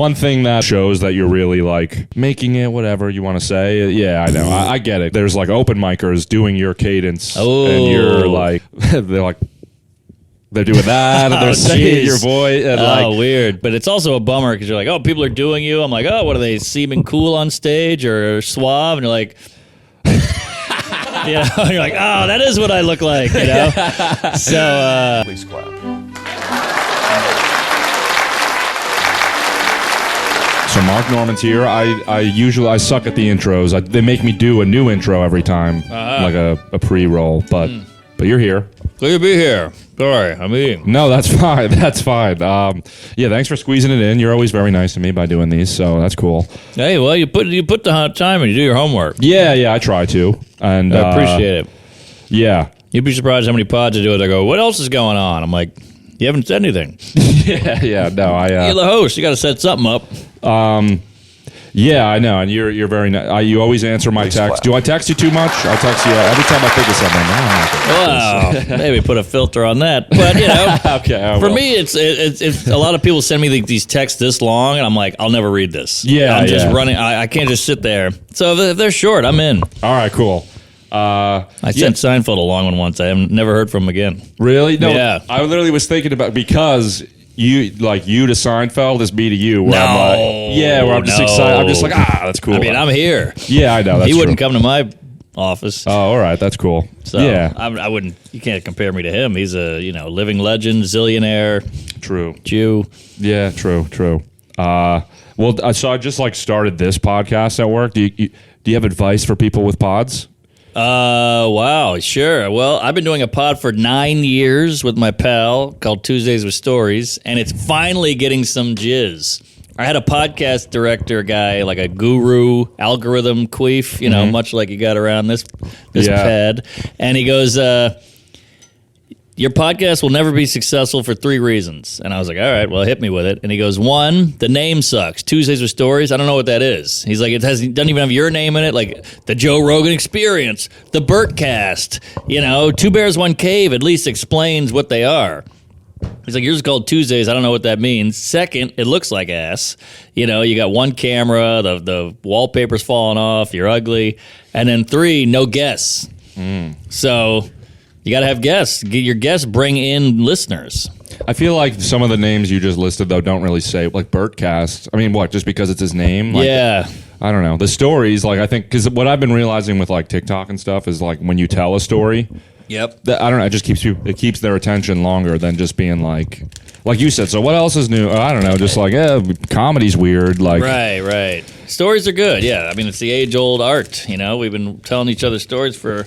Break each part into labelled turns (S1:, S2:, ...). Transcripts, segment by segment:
S1: One thing that shows that you're really like making it, whatever you want to say. Yeah, I know. I get it. There's like open micers doing your cadence, and you're like, they're doing that, and they're saying your voice. And
S2: weird. But it's also a bummer because you're like, oh, people are doing you. I'm like, oh, what are they, seeming cool on stage or suave? And you're like, you're like, oh, that is what I look like, you know? So,
S3: please clap.
S1: So Mark Norman's here. I suck at the intros. They make me do a new intro every time, like a pre-roll. But you're here.
S2: Good to be here. Sorry, I mean.
S1: No, that's fine. That's fine. Yeah, thanks for squeezing it in. You're always very nice to me by doing these, so that's cool.
S2: Hey, well, you put the time and you do your homework.
S1: Yeah, I try to, and
S2: I appreciate it.
S1: Yeah,
S2: you'd be surprised how many pods I do it. I go, what else is going on? I'm like, you haven't said anything.
S1: yeah. No,
S2: you're the host. You got to set something up.
S1: Yeah, I know, and you're very nice. You always answer my text. Do I text you too much? I text you every time I think of something.
S2: Well, maybe put a filter on that. But you know,
S1: okay.
S2: For me, it's a lot of people send me these texts this long, and I'm like, I'll never read this.
S1: Yeah,
S2: I'm just running. I can't just sit there. So if they're short, I'm in.
S1: All right, cool.
S2: I sent Seinfeld a long one once. I have never heard from him again.
S1: Really? No.
S2: Yeah.
S1: I literally was thinking about because. You to Seinfeld is me to you. Where I'm just excited. I'm just like, that's cool.
S2: I mean, I'm here.
S1: Yeah, I know. That's
S2: he wouldn't come to my office.
S1: Oh, all right, that's cool.
S2: So
S1: yeah,
S2: I wouldn't. You can't compare me to him. He's a living legend, zillionaire.
S1: True.
S2: Jew.
S1: Yeah, true. Well, so I just started this podcast at work. Do you have advice for people with pods?
S2: Wow, sure. Well, I've been doing a pod for 9 years with my pal called Tuesdays with Stories, and it's finally getting some jizz. I had a podcast director guy, like a guru algorithm queef, much like you got around this pad, and he goes, your podcast will never be successful for 3 reasons. And I was like, all right, well, hit me with it. And he goes, 1, the name sucks. Tuesdays with Stories, I don't know what that is. He's like, it doesn't even have your name in it, like the Joe Rogan Experience, the Bertcast, 2 Bears, 1 Cave at least explains what they are. He's like, yours is called Tuesdays, I don't know what that means. 2nd, it looks like ass. You got 1 camera, the wallpaper's falling off, you're ugly. And then 3, no guests. So... you got to have guests. Your guests bring in listeners.
S1: I feel like some of the names you just listed, though, don't really say, like Bertcast. I mean, what, just because it's his name?
S2: Yeah.
S1: I don't know. The stories, I think, because what I've been realizing with, TikTok and stuff is, when you tell a story,
S2: yep.
S1: I don't know, it keeps their attention longer than just being like you said, so what else is new? I don't know, just comedy's weird.
S2: Right. Stories are good, yeah. I mean, it's the age-old art, We've been telling each other stories for...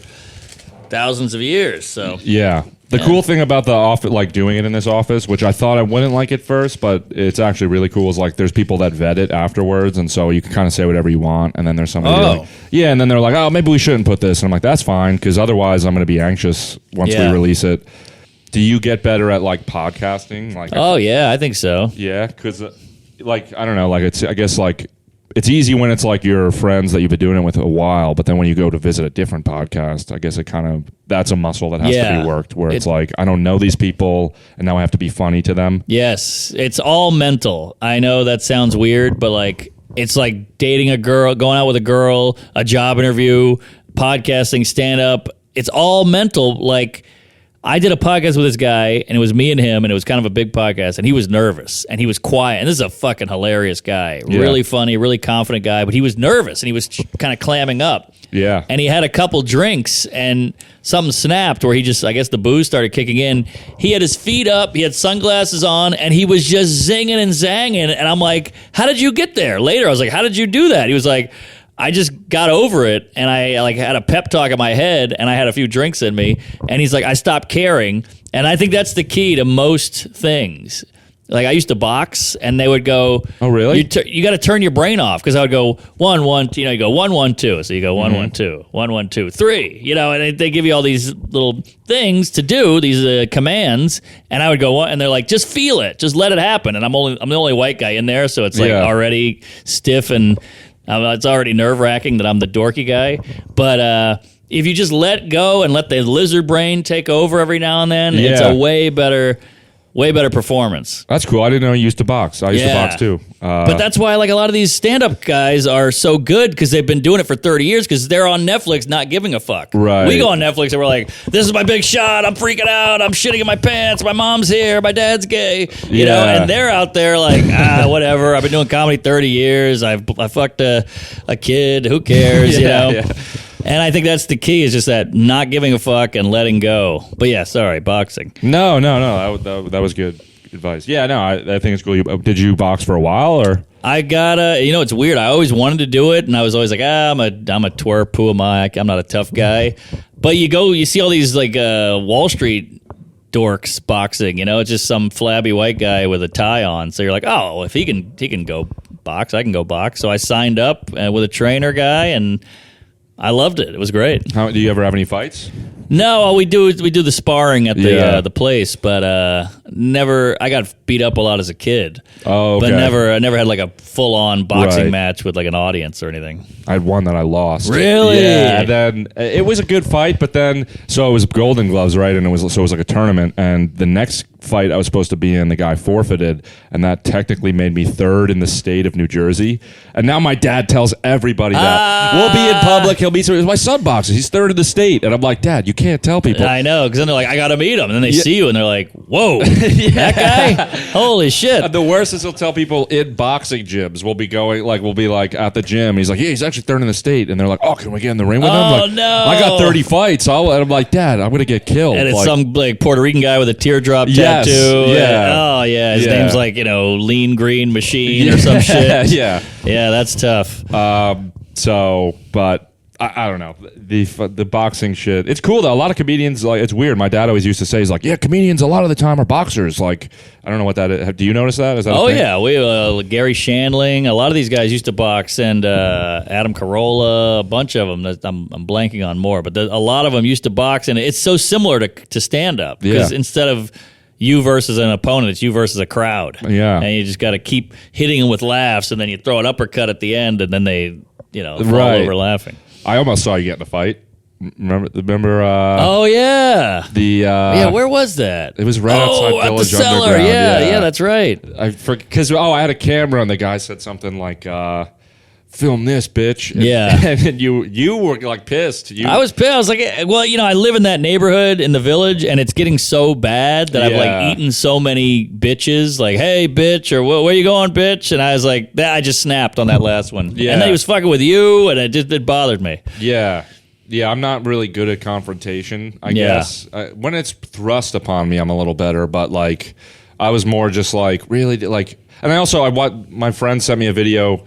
S2: thousands of years, so
S1: yeah. The cool thing about the office, doing it in this office, which I thought I wouldn't like at first, but it's actually really cool, is there's people that vet it afterwards, and so you can kind of say whatever you want, and then there's somebody and then they're like, oh, maybe we shouldn't put this, and I'm like, that's fine, because otherwise I'm going to be anxious once we release it. Do you get better at podcasting?
S2: Yeah, I think so.
S1: Yeah, because I don't know, it's I guess it's easy when it's your friends that you've been doing it with a while, but then when you go to visit a different podcast, I guess that's a muscle that has to be worked, where it's I don't know these people, and now I have to be funny to them.
S2: Yes, it's all mental. I know that sounds weird, but it's like dating a girl, going out with a girl, a job interview, podcasting, stand-up. It's all mental, I did a podcast with this guy, and it was me and him, and it was kind of a big podcast, and he was nervous, and he was quiet, and this is a fucking hilarious guy. Yeah. Really funny, really confident guy, but he was nervous, and he was kind of clamming up.
S1: Yeah.
S2: And he had a couple drinks, and something snapped where he just, I guess the booze started kicking in. He had his feet up, he had sunglasses on, and he was just zinging and zanging, and I'm like, how did you get there? Later, I was like, how did you do that? He was like... I just got over it, and I had a pep talk in my head, and I had a few drinks in me, and he's like, I stopped caring, and I think that's the key to most things. I used to box, and they would go,
S1: oh, really?
S2: You got to turn your brain off, because I would go 1 1, you go 1 1 2, so you go 1 1 2, 1 1 2 3, and they give you all these little things to do, these commands, and I would go, and they're like, just feel it, just let it happen, and I'm the only white guy in there, so it's already stiff and. It's already nerve-wracking that I'm the dorky guy, but if you just let go and let the lizard brain take over every now and then, it's a way better way better performance.
S1: That's cool. I didn't know you used to box. I used to box too.
S2: But that's why like a lot of these stand-up guys are so good because they've been doing it for 30 years because they're on Netflix not giving a fuck.
S1: Right.
S2: We go on Netflix and we're like, this is my big shot. I'm freaking out. I'm shitting in my pants. My mom's here. My dad's gay. You know, and they're out there like, whatever. I've been doing comedy 30 years. I fucked a kid. Who cares, you know? Yeah. And I think that's the key is just that not giving a fuck and letting go. But yeah, sorry, boxing.
S1: No. That was good advice. Yeah, no, I think it's cool. Did you box for a while or?
S2: I got it's weird. I always wanted to do it, and I was always like, I'm a twerp. Who am I? I'm not a tough guy. But you see all these like Wall Street dorks boxing. You know, it's just some flabby white guy with a tie on. So you're like, oh, if he can go box, I can go box. So I signed up with a trainer guy and. I loved it. It was great.
S1: Do you ever have any fights?
S2: No, we do the sparring at the place, but never. I got beat up a lot as a kid.
S1: Oh, okay.
S2: But I never had like a full on boxing match with like an audience or anything.
S1: I had one that I lost.
S2: Really?
S1: Yeah. Then it was a good fight, but then so it was Golden Gloves, right? And it was like a tournament. And the next fight I was supposed to be in, the guy forfeited, and that technically made me third in the state of New Jersey. And now my dad tells everybody that we'll be in public. He'll be my son boxes. He's third in the state, and I'm like, Dad, you can't tell people.
S2: I know, because then they're like, I gotta meet him, and then they see you, and they're like, whoa, that guy, holy shit.
S1: The worst is he'll tell people in boxing gyms. We'll be like at the gym. He's like, yeah, he's actually third in the state, and they're like, oh, can we get in the ring with him?
S2: Oh
S1: like,
S2: no,
S1: I got 30 fights. And I'm like, Dad, I'm gonna get killed.
S2: And it's
S1: like,
S2: some like Puerto Rican guy with a teardrop tattoo.
S1: Yeah.
S2: His name's like Lean Green Machine or some shit. Yeah, that's tough.
S1: But I don't know the boxing shit. It's cool though. A lot of comedians it's weird. My dad always used to say, he's like, yeah, comedians a lot of the time are boxers. Like, I don't know what that is. Do you notice that? Is that?
S2: We Gary Shandling. A lot of these guys used to box, and Adam Carolla. A bunch of them. I'm blanking on more, but a lot of them used to box, and it's so similar to stand up because instead of you versus an opponent, it's you versus a crowd. Yeah, and you just got to keep hitting them with laughs, and then you throw an uppercut at the end, and then they fall over laughing.
S1: I almost saw you get in a fight. Remember?
S2: Oh yeah.
S1: Where
S2: was that?
S1: It was right outside Village
S2: at the cellar.
S1: Underground.
S2: Yeah, that's right.
S1: Because I had a camera and the guy said something like, "Film this, bitch." And you were like pissed. I
S2: was pissed. I was like, well, I live in that neighborhood in the Village, and it's getting so bad that I've like eaten so many bitches. Like, hey, bitch, or where you going, bitch? And I was like, I just snapped on that last one. Yeah. And then he was fucking with you, and it bothered me.
S1: Yeah. Yeah, I'm not really good at confrontation, I guess. When it's thrust upon me, I'm a little better, but like I was more just like really like, and my friend sent me a video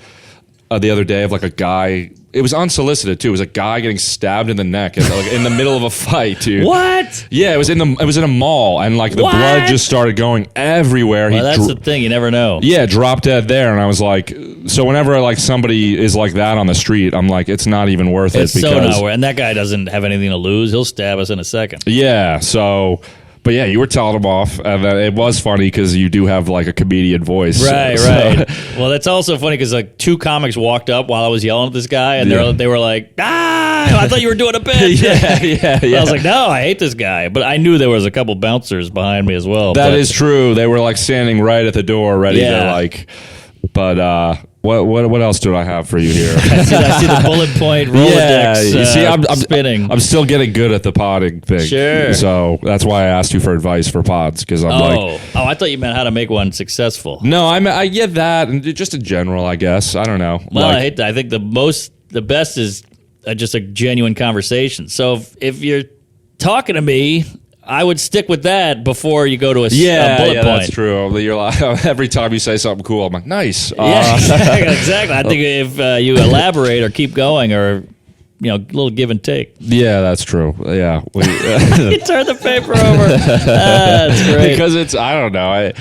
S1: the other day of like a guy. It was unsolicited too. It was a guy getting stabbed in the neck in the middle of a fight, dude.
S2: What?
S1: Yeah, it was in a mall, and like the blood just started going everywhere.
S2: Well, that's the thing. You never know.
S1: Yeah, dropped dead there, and I was like, so whenever like somebody is like that on the street, I'm like, it's not even worth it.
S2: It's so nowhere, and that guy doesn't have anything to lose. He'll stab us in a second.
S1: Yeah. So. But yeah, you were telling him off, and it was funny because you do have like a comedian voice.
S2: Right. Well, that's also funny because like two comics walked up while I was yelling at this guy, and they were like, I thought you were doing a bit.
S1: yeah.
S2: I was like, no, I hate this guy. But I knew there was a couple bouncers behind me as well.
S1: That is true. They were like standing right at the door ready to like, but what else do I have for you here?
S2: I see the bullet point Rolodex
S1: you see, I'm
S2: spinning.
S1: I'm still getting good at the podding thing.
S2: Sure.
S1: So that's why I asked you for advice for pods, because I'm
S2: I thought you meant how to make one successful.
S1: No, I get that, and just in general, I guess. I don't know.
S2: Well, I hate that. I think the best is just a genuine conversation. So if you're talking to me, I would stick with that before you go to a bullet point.
S1: That's true. You're like, every time you say something cool, I'm like, nice.
S2: Exactly. I think if you elaborate or keep going, or a little give and take.
S1: Yeah, that's true. Yeah,
S2: you turn the paper over. That's great.
S1: Because I don't know.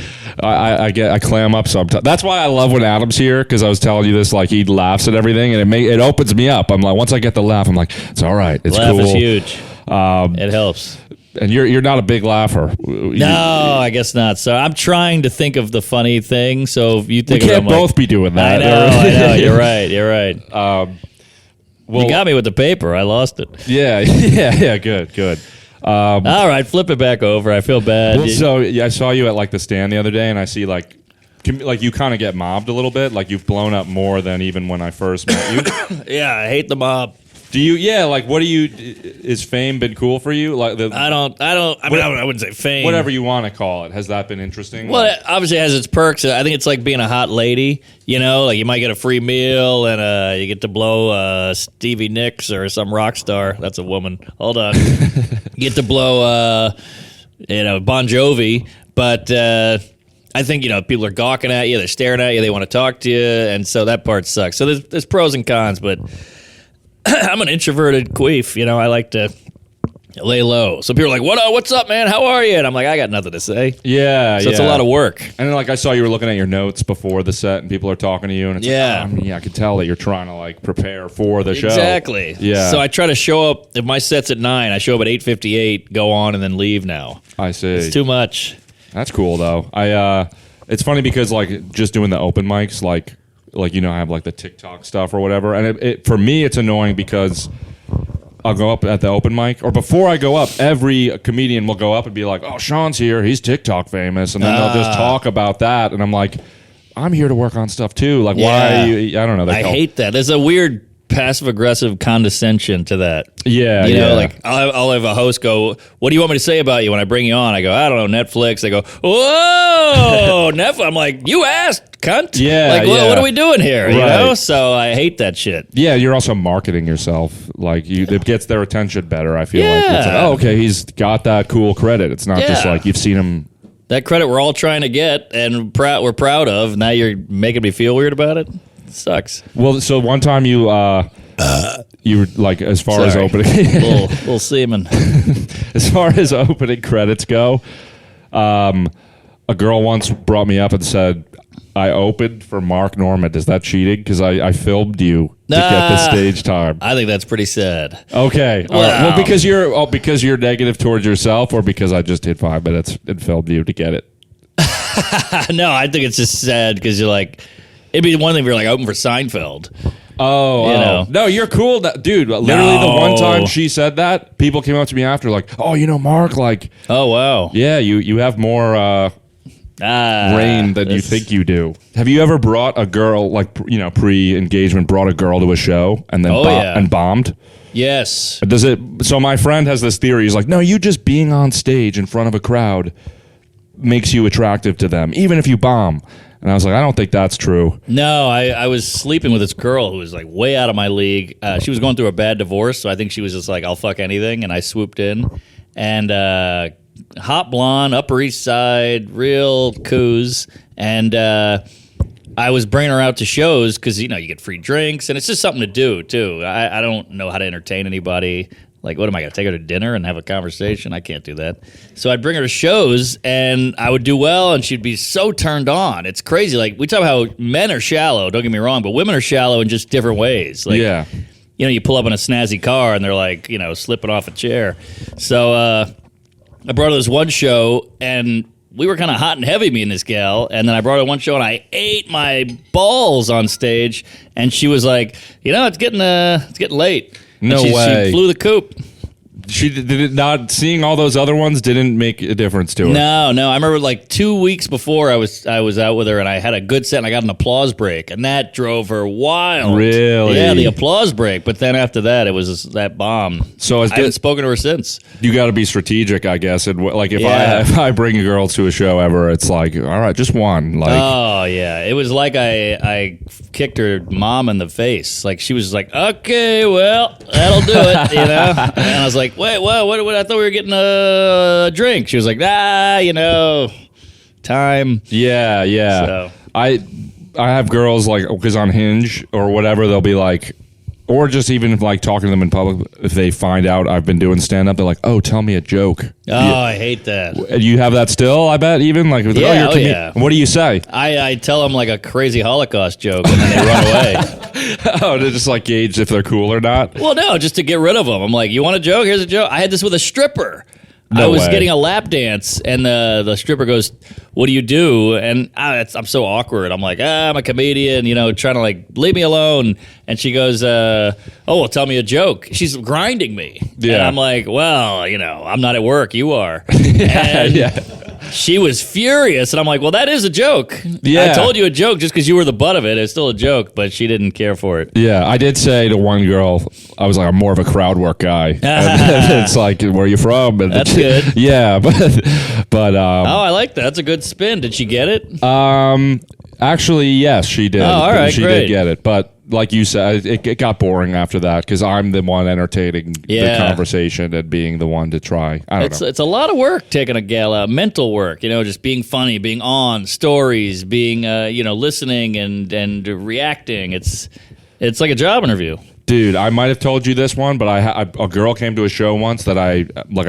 S1: I clam up sometimes. That's why I love when Adam's here, because I was telling you this, like he laughs at everything, and it opens me up. I'm like, once I get the laugh, I'm like, it's all right. It's
S2: laugh
S1: cool.
S2: Is huge. It helps.
S1: And you're not a big laugher.
S2: No, I guess not. So I'm trying to think of the funny thing. So if you think
S1: we can't both be doing that.
S2: I know. You're right.
S1: Well,
S2: you got me with the paper. I lost it.
S1: Yeah. Good.
S2: All right, flip it back over. I feel bad.
S1: Well, so yeah, I saw you at like the stand the other day, and I see like you kind of get mobbed a little bit. Like you've blown up more than even when I first met you.
S2: Yeah, I hate the mob.
S1: Do you? Yeah, like what do you? Is fame been cool for you? Like
S2: I wouldn't say fame.
S1: Whatever you want to call it. Has that been interesting?
S2: Well, it obviously has its perks. I think it's like being a hot lady. You know, like you might get a free meal and you get to blow Stevie Nicks or some rock star. That's a woman. Hold on. You get to blow Bon Jovi, but I think people are gawking at you, they're staring at you, they want to talk to you, and so that part sucks. So there's pros and cons, but I'm an introverted queef. I like to lay low. So people are like, what's up, man? How are you? And I'm like, I got nothing to say.
S1: Yeah,
S2: so it's a lot of work.
S1: And then, like, I saw you were looking at your notes before the set, and people are talking to you, and it's I could tell that you're trying to like prepare for the show.
S2: Exactly.
S1: Yeah.
S2: So I try to show up. If my set's at 9, I show up at 8:58, go on, and then leave. Now
S1: I see.
S2: It's too much.
S1: That's cool though. It's funny because like just doing the open mics, like I have like the TikTok stuff or whatever, and it for me it's annoying because I'll go up at the open mic, or before I go up, every comedian will go up and be like, "Oh, Sean's here, he's TikTok famous," and then they'll just talk about that, and I'm like, I'm here to work on stuff too. Like, why? I don't know.
S2: I hate that. There's a weird passive-aggressive condescension to that.
S1: Yeah,
S2: like I'll have a host go, "What do you want me to say about you?" When I bring you on, I go, "I don't know, Netflix." They go, "Whoa, Netflix!" I'm like, "You asked, cunt."
S1: Yeah,
S2: like what are we doing here?
S1: Right.
S2: You know, so I hate that shit.
S1: Yeah, you're also marketing yourself. Like it gets their attention better. I feel like it's like, oh, okay, he's got that cool credit. It's not just like you've seen him.
S2: That credit we're all trying to get and we're proud of. Now you're making me feel weird about it. Sucks.
S1: Well, so one time you were like, as far as opening
S2: little semen.
S1: As far as opening credits go, a girl once brought me up and said, I opened for Mark Normand. Is that cheating? Because I filmed you to get the stage time.
S2: I think that's pretty sad.
S1: Okay.
S2: Wow.
S1: All right. Well, because you're negative towards yourself, or because I just hit 5 minutes and filmed you to get it?
S2: No, I think it's just sad because you're like, it'd be one thing if you're like open for Seinfeld.
S1: Oh, no, you're cool, dude. Literally, the one time she said that, people came up to me after, like, "Oh, Mark, like,
S2: oh wow,
S1: yeah, you have more rain than you think you do." Have you ever brought a girl, like, pre-engagement, brought a girl to a show and then and bombed?
S2: Yes.
S1: Does it? So my friend has this theory. He's like, no, you just being on stage in front of a crowd makes you attractive to them, even if you bomb. And I was like, I don't think that's true.
S2: No, I was sleeping with this girl who was like way out of my league. She was going through a bad divorce, so I think she was just like, I'll fuck anything. And I swooped in. And hot blonde, Upper East Side, real coos. And I was bringing her out to shows because, you get free drinks. And it's just something to do, too. I don't know how to entertain anybody. Like, what am I going to take her to dinner and have a conversation? I can't do that. So I'd bring her to shows, and I would do well, and she'd be so turned on. It's crazy. Like, we talk about how men are shallow, don't get me wrong, but women are shallow in just different ways. Like, you pull up in a snazzy car, and they're like, slipping off a chair. So I brought her this one show, and we were kind of hot and heavy, me and this gal, and then I brought her one show, and I ate my balls on stage, and she was like, it's getting late.
S1: No way.
S2: She flew the coop.
S1: She did it not. Seeing all those other ones didn't make a difference to her.
S2: No. I remember like 2 weeks before I was out with her, and I had a good set, and I got an applause break, and that drove her wild.
S1: Really?
S2: Yeah, the applause break. But then after that, it was that bomb.
S1: So
S2: I haven't spoken to her since. You
S1: got to be strategic, I guess. And like if I bring a girl to a show ever, it's like, all right, just one. Like,
S2: oh yeah, it was like I kicked her mom in the face. Like she was like, okay, well that'll do it, And I was like, wait, what? I thought we were getting a drink. She was like, time.
S1: Yeah.
S2: So.
S1: I have girls like, because on Hinge or whatever, they'll be like, or just even like talking to them in public, if they find out I've been doing stand up, they're like, oh, tell me a joke.
S2: Oh, I hate that.
S1: You have that still, I bet, even like,
S2: yeah.
S1: What do you say?
S2: I tell them like a crazy Holocaust joke, and then they run away.
S1: Oh, to just like gauge if they're cool or not?
S2: Well, no, just to get rid of them. I'm like, you want a joke? Here's a joke. I had this with a stripper. I was
S1: way.
S2: getting a lap dance, and the stripper goes, "What do you do?" And I'm so awkward. I'm like, I'm a comedian, trying to like leave me alone. And she goes, "Oh, well, tell me a joke." She's grinding me,
S1: Yeah.
S2: and I'm like, "Well, I'm not at work. You are."
S1: yeah.
S2: She was furious, and I'm like, "Well, that is a joke.
S1: Yeah.
S2: I told you a joke just because you were the butt of it. It's still a joke." But she didn't care for it.
S1: Yeah, I did say to one girl, I was like, I'm more of a crowd work guy. And it's like, where are you from? And
S2: That's good.
S1: Yeah, but
S2: I like that. That's a good spin. Did she get it?
S1: actually, yes, she did.
S2: Oh, all right,
S1: she
S2: great.
S1: did get it. But like you said, it got boring after that because I'm the one entertaining the conversation and being the one to try. I don't know.
S2: It's a lot of work taking a gal out, mental work, just being funny, being on, stories, being, listening and reacting. It's like a job interview.
S1: Dude, I might have told you this one, but a girl came to a show once that I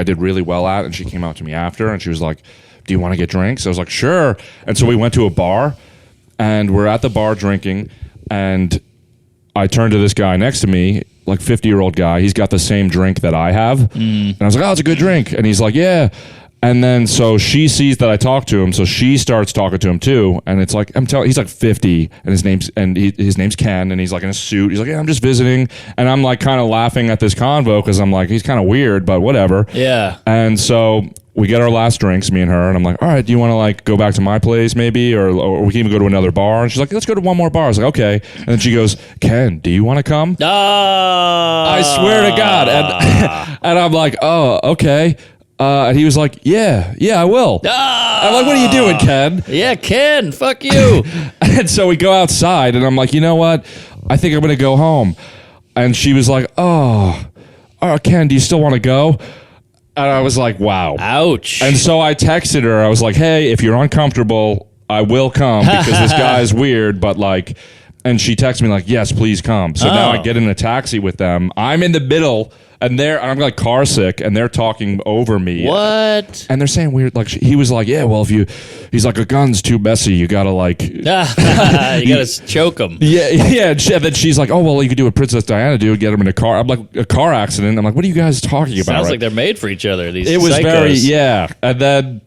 S1: did really well at, and she came out to me after, and she was like, "Do you want to get drinks?" I was like, "Sure." And so we went to a bar, and we're at the bar drinking, and I turned to this guy next to me, like 50-year-old guy. He's got the same drink that I have, and I was like, "Oh, it's a good drink," and he's like, "Yeah." And then so she sees that I talk to him, so she starts talking to him too. And it's like he's like 50, and his name's Ken, and he's like in a suit. He's like, "Yeah, I'm just visiting," and I'm like kind of laughing at this convo because I'm like, he's kind of weird, but whatever.
S2: Yeah.
S1: And so we get our last drinks, me and her, and I'm like, "All right, do you want to like go back to my place maybe, or we can even go to another bar?" And she's like, "Let's go to one more bar." I was like, "Okay," and then she goes, "Ken, do you want to come?" I swear to God, and I'm like, "Oh, okay." And he was like, yeah, I will. I'm like, "What are you doing, Ken?"
S2: Yeah, Ken, fuck you.
S1: And so we go outside, and I'm like, "You know what? I think I'm going to go home." And she was like, oh, Ken, do you still want to go? And I was like, wow.
S2: Ouch.
S1: And so I texted her. I was like, "Hey, if you're uncomfortable, I will come because this guy is weird, but like," and she texted me like, "Yes, please come." So now I get in a taxi with them. I'm in the middle. And I'm like car sick, and they're talking over me.
S2: What?
S1: And they're saying weird, like he was like, "Yeah, well, he's like, a gun's too messy. You gotta like,
S2: you gotta choke him."
S1: yeah. And then she's like, "Oh, well, you could do what Princess Diana do, get him in a car." I'm like, "A car accident." I'm like, "What are you guys talking about?"
S2: Sounds
S1: right?
S2: like they're made for each other. These
S1: It was
S2: psychos.
S1: very, yeah. And then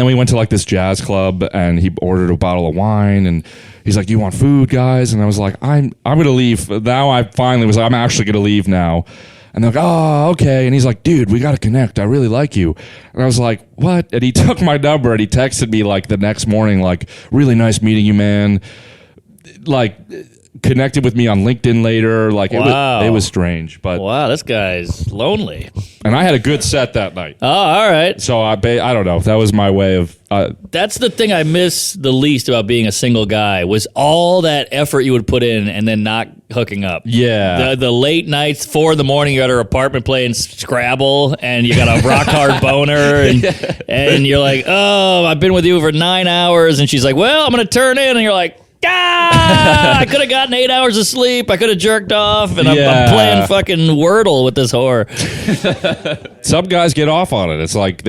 S1: we went to like this jazz club, and he ordered a bottle of wine, and he's like, "Do you want food, guys?" And I was like, I'm gonna leave now. I finally was like, "I'm actually gonna leave now." And they're like, "Oh, okay." And he's like, "Dude, we got to connect. I really like you." And I was like, "What?" And he took my number and he texted me like the next morning, like, "Really nice meeting you, man." Like, connected with me on LinkedIn later. Like,
S2: Wow.
S1: it was strange. But
S2: Wow, this guy's lonely.
S1: and I had a good set that night.
S2: Oh, all right.
S1: So I don't know. That was my way of.
S2: That's the thing I miss the least about being a single guy was all that effort you would put in and then not hooking up.
S1: Yeah.
S2: The late nights, 4 a.m, you're at her apartment playing Scrabble, and you got a rock hard boner, and you're like, "Oh, I've been with you for 9 hours," and she's like, "Well, I'm gonna turn in," and you're like, I could have gotten 8 hours of sleep. I could have jerked off, and I'm playing fucking Wordle with this whore.
S1: Some guys get off on it. It's like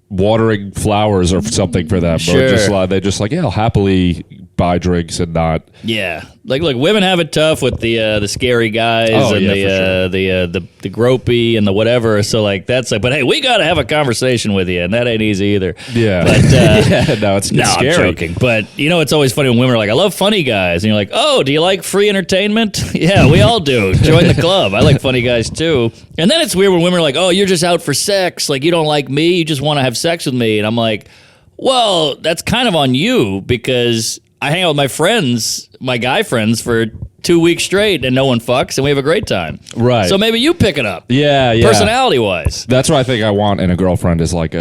S1: watering flowers or something for them.
S2: Sure.
S1: Or they're just like, "Yeah, I'll happily buy drinks and not."
S2: Yeah, like look, women have it tough with the scary guys and the gropey and the whatever. So like that's like, but hey, we got to have a conversation with you, and that ain't easy either.
S1: Yeah,
S2: but
S1: no, it's
S2: no,
S1: scary.
S2: I'm joking. But it's always funny when women are like, "I love funny guys," and you're like, "Oh, do you like free entertainment?" Yeah, we all do. Join the club. I like funny guys too. And then it's weird when women are like, "Oh, you're just out for sex. Like you don't like me. You just want to have sex with me," and I'm like, well, that's kind of on you because I hang out with my friends, my guy friends, for 2 weeks straight, and no one fucks, and we have a great time.
S1: Right.
S2: So maybe you pick it up.
S1: Yeah.
S2: Personality-wise.
S1: That's what I think I want in a girlfriend is like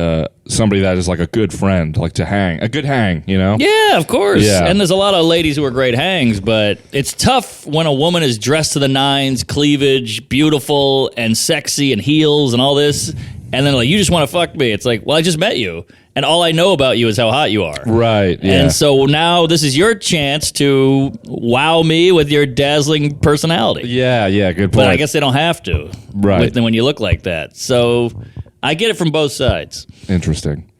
S1: somebody that is like a good friend, like a good hang,
S2: Yeah, of course.
S1: Yeah.
S2: And there's a lot of ladies who are great hangs, but it's tough when a woman is dressed to the nines, cleavage, beautiful, and sexy, and heels, and all this, and then like, "You just want to fuck me." It's like, well, I just met you, and all I know about you is how hot you are.
S1: Right. Yeah.
S2: And so now this is your chance to wow me with your dazzling personality.
S1: Yeah. Good point.
S2: But I guess they don't have to.
S1: Right.
S2: When you look like that. So I get it from both sides.
S1: Interesting.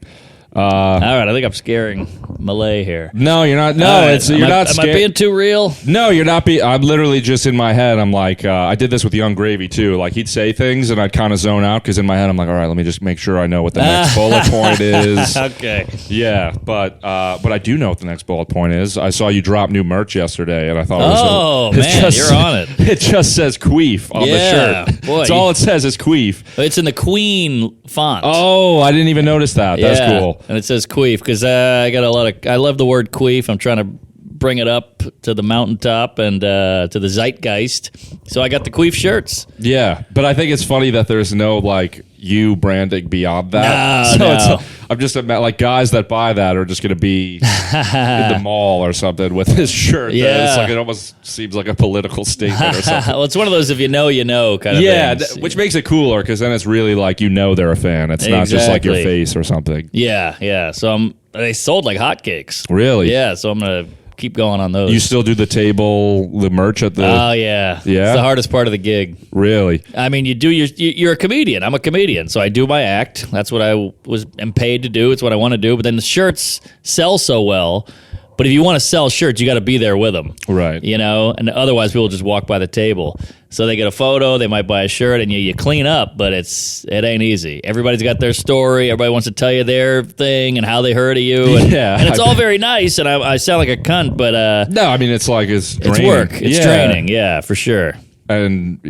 S2: All right, I think I'm scaring Millea here.
S1: No, you're not. No,
S2: Right.
S1: you're not
S2: Am
S1: scared.
S2: I being too real?
S1: No, you're not. I'm literally just in my head. I'm like, I did this with Young Gravy too. Like he'd say things, and I'd kind of zone out because in my head I'm like, all right, let me just make sure I know what the next bullet point is.
S2: Okay.
S1: Yeah, but I do know what the next bullet point is. I saw you drop new merch yesterday, and I thought, it was
S2: man, you're on it.
S1: It just says Queef on the shirt.
S2: Boy,
S1: That's all it says is Queef.
S2: It's in the Queen font.
S1: Oh, I didn't even notice that. That's cool.
S2: And it says Queef because I got I love the word Queef. I'm trying to bring it up to the mountaintop and to the zeitgeist. So I got the Queef shirts.
S1: Yeah, but I think it's funny that there's no like you branding beyond that.
S2: No.
S1: I'm just like guys that buy that are just going to be in the mall or something with this shirt.
S2: Yeah.
S1: It's like it almost seems like a political statement or something.
S2: Well, it's one of those if you know, you know kind of things.
S1: Which makes it cooler because then it's really like they're a fan. It's not just like your face or something.
S2: Yeah. So they sold like hotcakes.
S1: Really?
S2: Yeah. So I'm gonna keep going on those.
S1: You still do the merch at the?
S2: Oh yeah.
S1: Yeah?
S2: It's the hardest part of the gig.
S1: Really?
S2: I mean, you're a comedian. I'm a comedian, so I do my act. That's what I am paid to do. It's what I want to do. But then the shirts sell so well. But if you want to sell shirts, you got to be there with them.
S1: Right.
S2: You know, and otherwise people just walk by the table. So they get a photo, they might buy a shirt, and you clean up, but it ain't easy. Everybody's got their story. Everybody wants to tell you their thing and how they heard of you. And, and it's all very nice, and I sound like a cunt, but...
S1: no, I mean, it's like it's draining.
S2: work. It's draining, yeah, for sure.
S1: And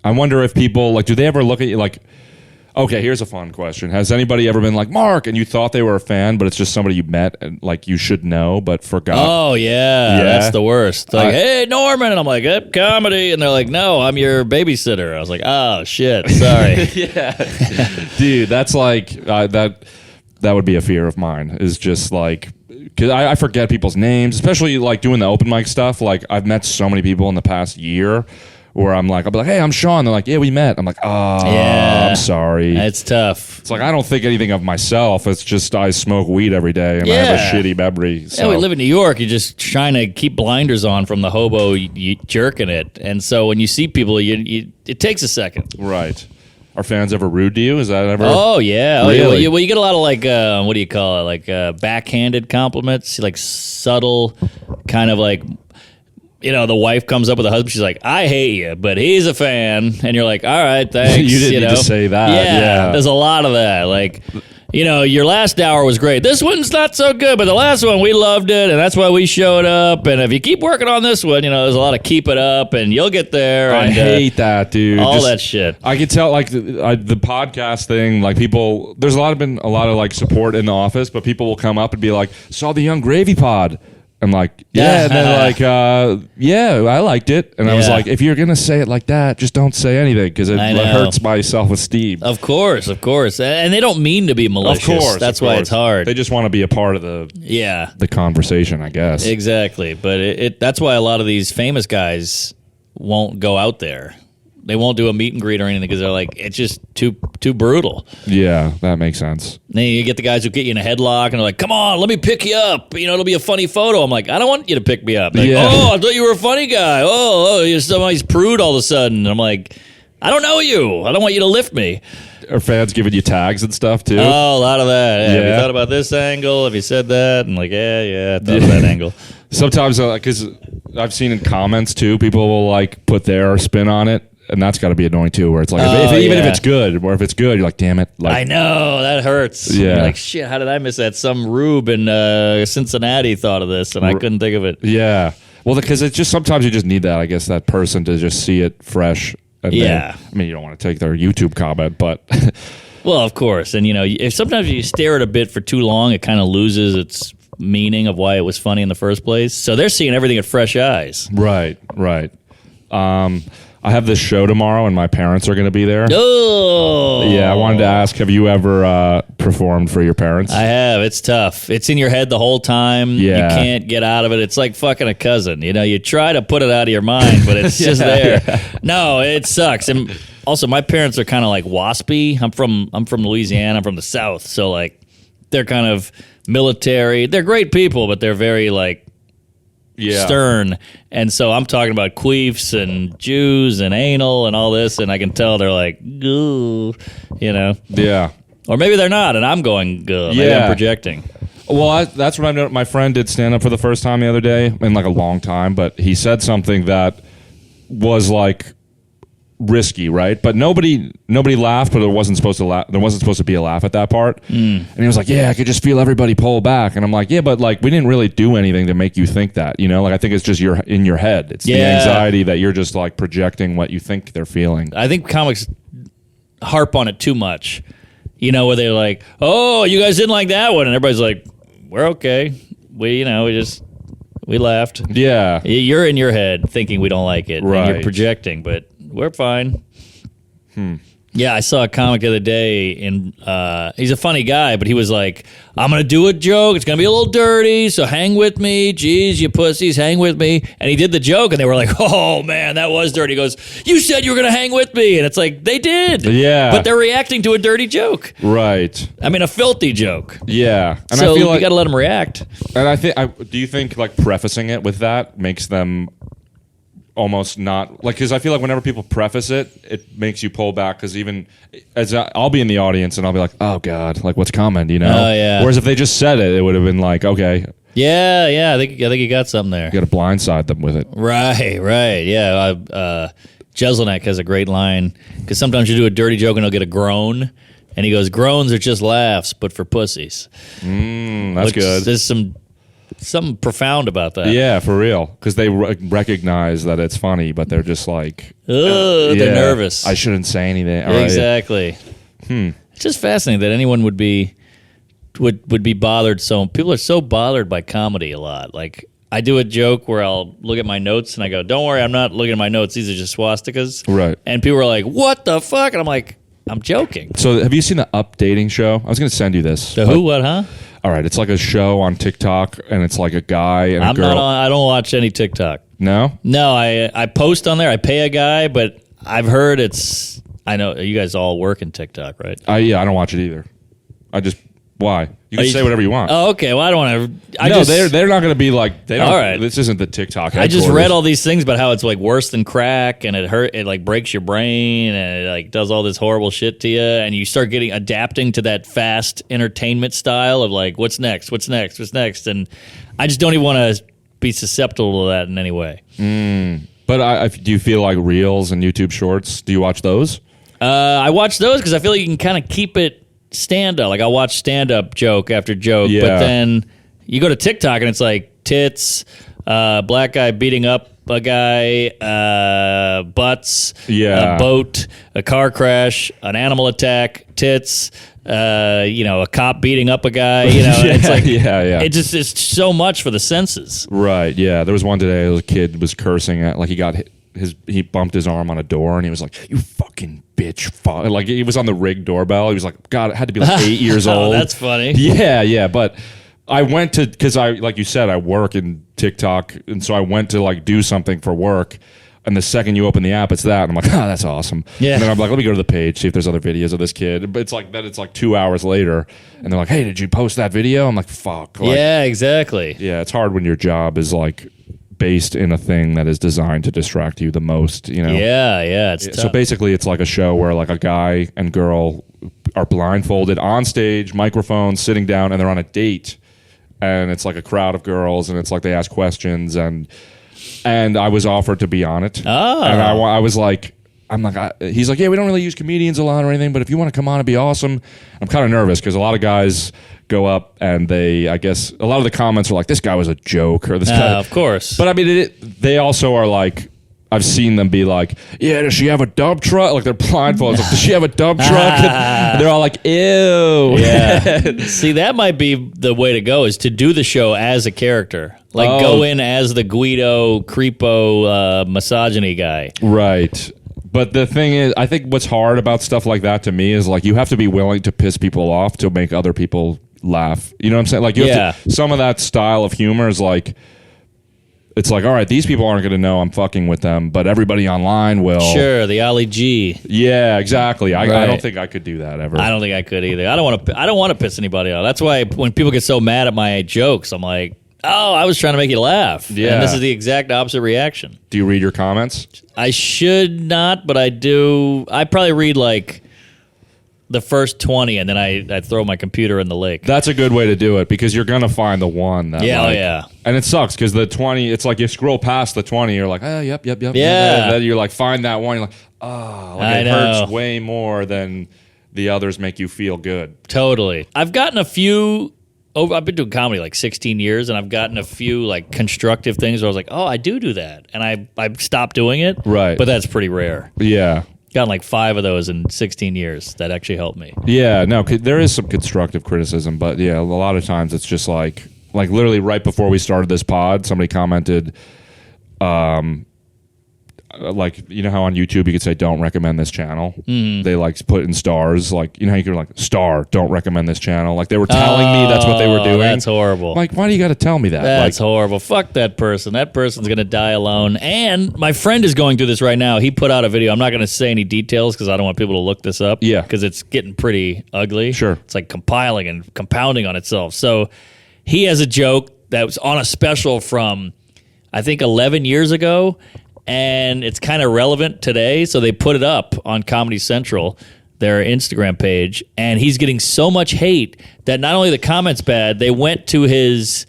S1: I wonder if people, like, do they ever look at you like... Okay, here's a fun question. Has anybody ever been like, Mark, and you thought they were a fan, but it's just somebody you met and like you should know, but forgot?
S2: Oh, yeah. That's the worst. Like, hey, Norman. And I'm like, comedy. And they're like, no, I'm your babysitter. I was like, oh, shit. Sorry.
S1: Yeah. Dude, that's like, that would be a fear of mine, is just like, because I forget people's names, especially like doing the open mic stuff. Like, I've met so many people in the past year where I'll be like, hey, I'm Sean. They're like, yeah, we met. I'm like, oh, yeah, I'm sorry.
S2: It's tough.
S1: It's like, I don't think anything of myself. It's just I smoke weed every day and I have a shitty memory. So.
S2: Yeah, we live in New York. You're just trying to keep blinders on from the hobo jerking it. And so when you see people, it takes a second.
S1: Right. Are fans ever rude to you? Is that ever?
S2: Oh, yeah.
S1: Really?
S2: Well, you get a lot of like, what do you call it? Like backhanded compliments, like subtle kind of like... You know, the wife comes up with the husband. She's like, I hate you, but he's a fan. And you're like, all right, thanks.
S1: You didn't need to say that. Yeah.
S2: There's a lot of that. Like, you know, your last hour was great. This one's not so good, but the last one, we loved it. And that's why we showed up. And if you keep working on this one, you know, there's a lot of keep it up and you'll get there.
S1: I hate that, dude.
S2: All that shit.
S1: I can tell, like, the podcast thing, like, people, there's been a lot of, like, support in the office, but people will come up and be like, saw the Young Gravy pod. I'm like, yeah, and they're like, yeah, I liked it. And I was like, if you're going to say it like that, just don't say anything because it hurts my self-esteem.
S2: Of course. And they don't mean to be malicious.
S1: Of course.
S2: That's why it's hard.
S1: They just want to be a part of the conversation, I guess.
S2: Exactly. But that's why a lot of these famous guys won't go out there. They won't do a meet and greet or anything because they're like, it's just too brutal.
S1: Yeah, that makes sense.
S2: Then you get the guys who get you in a headlock and they're like, come on, let me pick you up. You know, it'll be a funny photo. I'm like, I don't want you to pick me up. Like, oh, I thought you were a funny guy. Oh, you're somebody's prude all of a sudden. And I'm like, I don't know you. I don't want you to lift me.
S1: Are fans giving you tags and stuff too?
S2: Oh, a lot of that. Yeah. Have you thought about this angle? Have you said that? And like, I thought of that angle.
S1: Sometimes, because I've seen in comments too, people will like put their spin on it. And that's got to be annoying too, where it's like, even if it's good, or if it's good, you're like, damn it. Like,
S2: I know, that hurts.
S1: Yeah.
S2: You're like, shit, how did I miss that? Some rube in Cincinnati thought of this, and I couldn't think of it.
S1: Yeah. Well, because it's just, sometimes you just need that, I guess, that person to just see it fresh. And then, I mean, you don't want to take their YouTube comment, but...
S2: Well, of course. And, you know, if sometimes you stare at a bit for too long, it kind of loses its meaning of why it was funny in the first place. So they're seeing everything at fresh eyes.
S1: Right. I have this show tomorrow, and my parents are going to be there.
S2: Oh!
S1: Yeah, I wanted to ask, have you ever performed for your parents?
S2: I have. It's tough. It's in your head the whole time.
S1: Yeah.
S2: You can't get out of it. It's like fucking a cousin. You know, you try to put it out of your mind, but it's just there. Yeah. No, it sucks. And also, my parents are kind of like waspy. I'm from Louisiana. I'm from the South. So, like, they're kind of military. They're great people, but they're very, like, stern. And so I'm talking about queefs and Jews and anal and all this, and I can tell they're like, ooh, you know.
S1: Yeah.
S2: Or maybe they're not, and I'm going, maybe I'm projecting.
S1: Well, that's what I know. My friend did stand up for the first time the other day in like a long time, but he said something that was like risky, right? But nobody laughed, but there wasn't supposed to be a laugh at that part. And he was like, "Yeah, I could just feel everybody pull back." And I'm like, "Yeah, but like we didn't really do anything to make you think that, you know? Like I think it's just you're in your head. It's the anxiety that you're just like projecting what you think they're feeling."
S2: I think comics harp on it too much. You know, where they're like, "Oh, you guys didn't like that one," and everybody's like, "We're okay. We laughed."
S1: Yeah,
S2: you're in your head thinking we don't like it,
S1: right?
S2: And you're projecting, but we're fine. Yeah, I saw a comic the other day, and he's a funny guy, but he was like, "I'm going to do a joke. It's going to be a little dirty, so hang with me. Jeez, you pussies, hang with me." And he did the joke, and they were like, "Oh, man, that was dirty." He goes, "You said you were going to hang with me." And it's like, they did.
S1: Yeah.
S2: But they're reacting to a dirty joke.
S1: Right.
S2: I mean, a filthy joke.
S1: Yeah. And
S2: so
S1: I feel like,
S2: you got to let them react.
S1: And I think, do you think like prefacing it with that makes them almost not like, because I feel like whenever people preface it, it makes you pull back, because even as I'll be in the audience and I'll be like, "Oh God, like what's coming?" You know?
S2: Oh, yeah.
S1: Whereas if they just said it, it would have been like, okay,
S2: Yeah, I think you got something there.
S1: you got to blindside them with it.
S2: Right. Yeah, Jeselnik has a great line, because sometimes you do a dirty joke and he'll get a groan, and he goes, "Groans are just laughs, but for pussies."
S1: That's good.
S2: There's something profound about that.
S1: Yeah, for real, because they recognize that it's funny, but they're just like,
S2: they're nervous.
S1: I shouldn't say anything.
S2: Exactly. It's just fascinating that anyone would be bothered. So people are so bothered by comedy a lot. Like, I do a joke where I'll look at my notes and I go, "Don't worry, I'm not looking at my notes. These are just swastikas."
S1: Right.
S2: And people are like, "What the fuck?" And I'm like, "I'm joking."
S1: So have you seen the Updating show? I was going to send you this.
S2: The who? What? Huh?
S1: All right, it's like a show on TikTok, and it's like a guy and a girl.
S2: I don't watch any TikTok.
S1: No?
S2: No, I post on there. I pay a guy, but I've heard it's. I know you guys all work in TikTok, right?
S1: I don't watch it either. Why? You can say whatever you want.
S2: Oh, okay. Well, I don't want
S1: to. They're not going to be like. They don't,
S2: all right.
S1: This isn't the TikTok.
S2: I just read all these things about how it's like worse than crack, and it like breaks your brain, and it like does all this horrible shit to you, and you start adapting to that fast entertainment style of like, what's next, and I just don't even want to be susceptible to that in any way.
S1: But do you feel like Reels and YouTube Shorts? Do you watch those?
S2: I watch those because I feel like you can kind of keep it stand-up. Like, I'll watch stand-up joke after joke, but then you go to TikTok and it's like tits, black guy beating up a guy, butts, a boat, a car crash, an animal attack, tits, a cop beating up a guy, it's like, it just is so much for the senses.
S1: Right, yeah. There was one today, a kid was cursing at, like, he bumped his arm on a door and he was like, "You fucking bitch." Like, he was on the Rig doorbell. He was like, God, it had to be like 8 years old.
S2: Oh, that's funny.
S1: Yeah. But I went to, because like you said, I work in TikTok. And so I went to like do something for work. And the second you open the app, it's that. And I'm like, that's awesome.
S2: Yeah.
S1: And then I'm like, let me go to the page, see if there's other videos of this kid. But it's like 2 hours later. And they're like, "Hey, did you post that video?" I'm like, fuck. Like,
S2: yeah, exactly.
S1: Yeah, it's hard when your job is like based in a thing that is designed to distract you the most,
S2: Yeah, it's tough.
S1: So basically it's like a show where like a guy and girl are blindfolded on stage, microphones, sitting down, and they're on a date, and it's like a crowd of girls, and it's like they ask questions, and I was offered to be on it.
S2: Oh.
S1: And I was like, he's like, "Yeah, we don't really use comedians a lot or anything, but if you want to come on, it'd be awesome." I'm kind of nervous because a lot of guys go up and I guess a lot of the comments are like, "This guy was a joke," or "This guy."
S2: Of course.
S1: But I mean, they also are like, I've seen them be like, "Yeah, does she have a dump truck?" Like, they're blindfolded. Like, "Does she have a dump truck?" And they're all like, "Ew."
S2: Yeah. See, that might be the way to go, is to do the show as a character. Like, go in as the Guido, creepo, misogyny guy.
S1: Right. But the thing is, I think what's hard about stuff like that to me is like, you have to be willing to piss people off to make other people laugh. You know what I'm saying? Like, you have to, some of that style of humor is like, it's like, all right, these people aren't going to know I'm fucking with them, but everybody online will.
S2: Sure, the Ali G.
S1: Yeah, exactly. I don't think I could do that ever.
S2: I don't think I could either. I don't want to piss anybody off. That's why when people get so mad at my jokes, I'm like, "Oh, I was trying to make you laugh."
S1: Yeah.
S2: And this is the exact opposite reaction.
S1: Do you read your comments?
S2: I should not, but I do. I probably read like the first 20, and then I throw my computer in the lake.
S1: That's a good way to do it because you're gonna find the one that
S2: Yeah.
S1: And it sucks because the 20, it's like you scroll past the 20, you're like, oh, yep.
S2: Yeah.
S1: And then you're like, find that one, you're like, it hurts way more than the others make you feel good.
S2: Totally. I've gotten a few. I've been doing comedy like 16 years, and I've gotten a few like constructive things where I was like, oh, I do that, and I stopped doing it.
S1: Right.
S2: But that's pretty rare.
S1: Yeah.
S2: Gotten like 5 of those in 16 years. That actually helped me.
S1: Yeah, no, there is some constructive criticism, but yeah, a lot of times it's just like literally right before we started this pod, somebody commented, like, you know how on YouTube you could say don't recommend this channel? They like put in stars, like, you know how you could like star, don't recommend this channel. Like they were telling me that's what they were doing.
S2: That's horrible.
S1: Like, why do you got to tell me that?
S2: That's
S1: like,
S2: horrible. Fuck that person. That person's going to die alone. And my friend is going through this right now. He put out a video. I'm not going to say any details because I don't want people to look this up.
S1: Yeah.
S2: Because it's getting pretty ugly.
S1: Sure.
S2: It's like compiling and compounding on itself. So he has a joke that was on a special from, I think, 11 years ago. And it's kind of relevant today, so they put it up on Comedy Central, their Instagram page, and he's getting so much hate that not only the comments bad, they went to his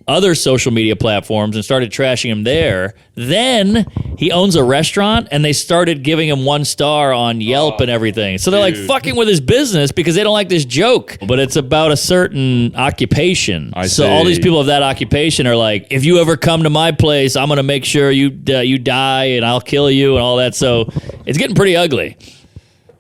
S2: other social media platforms and started trashing him there. Then he owns a restaurant, and they started giving him 1 star on Yelp and everything. So they're like fucking with his business because they don't like this joke. But it's about a certain occupation. So all these people of that occupation are like, if you ever come to my place, I'm going to make sure you die and I'll kill you and all that. So it's getting pretty ugly.